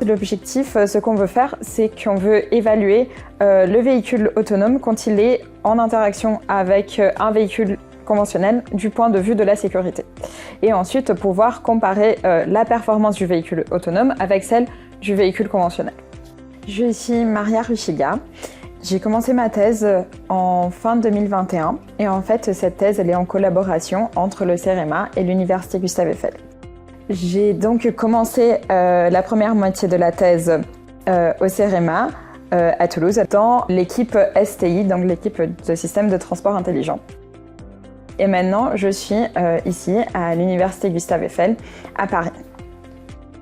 L'objectif, ce qu'on veut faire, c'est qu'on veut évaluer le véhicule autonome quand il est en interaction avec un véhicule conventionnel du point de vue de la sécurité. Et ensuite, pouvoir comparer la performance du véhicule autonome avec celle du véhicule conventionnel. Je suis Maria Ruchiga. J'ai commencé ma thèse en fin 2021 et en fait, cette thèse elle est en collaboration entre le CEREMA et l'Université Gustave Eiffel. J'ai donc commencé la première moitié de la thèse au CEREMA à Toulouse dans l'équipe STI, donc l'équipe de système de transport intelligent. Et maintenant, je suis ici à l'Université Gustave Eiffel à Paris.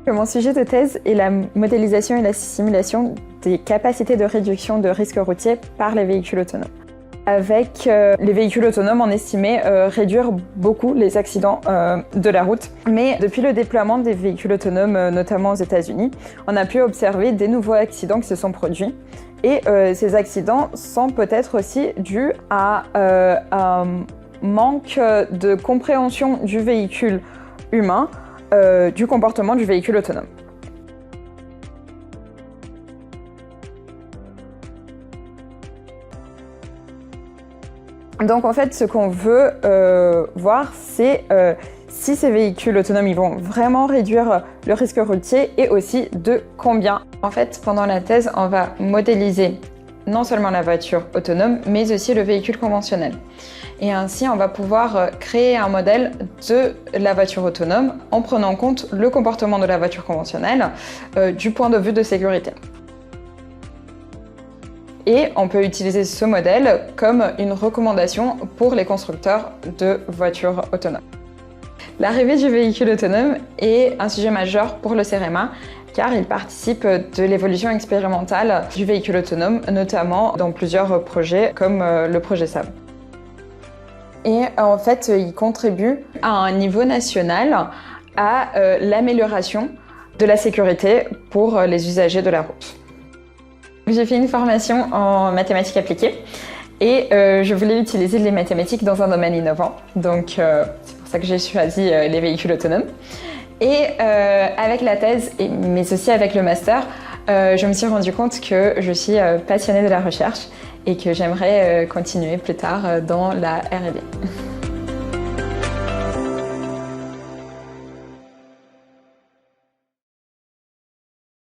Mon sujet de thèse est la modélisation et la simulation des capacités de réduction de risques routiers par les véhicules autonomes. Avec les véhicules autonomes, on estimait réduire beaucoup les accidents de la route. Mais depuis le déploiement des véhicules autonomes, notamment aux États-Unis, on a pu observer des nouveaux accidents qui se sont produits. Et ces accidents sont peut-être aussi dus à un manque de compréhension du véhicule humain, du comportement du véhicule autonome. Donc en fait, ce qu'on veut voir, c'est si ces véhicules autonomes ils vont vraiment réduire le risque routier et aussi de combien. En fait, pendant la thèse, on va modéliser non seulement la voiture autonome, mais aussi le véhicule conventionnel. Et ainsi, on va pouvoir créer un modèle de la voiture autonome en prenant en compte le comportement de la voiture conventionnelle du point de vue de sécurité. Et on peut utiliser ce modèle comme une recommandation pour les constructeurs de voitures autonomes. L'arrivée du véhicule autonome est un sujet majeur pour le CEREMA car il participe de l'évolution expérimentale du véhicule autonome, notamment dans plusieurs projets comme le projet SAB. Et en fait, il contribue à un niveau national à l'amélioration de la sécurité pour les usagers de la route. J'ai fait une formation en mathématiques appliquées et je voulais utiliser les mathématiques dans un domaine innovant. Donc c'est pour ça que j'ai choisi les véhicules autonomes. Et avec la thèse, mais aussi avec le master, je me suis rendu compte que je suis passionnée de la recherche et que j'aimerais continuer plus tard dans la R&D.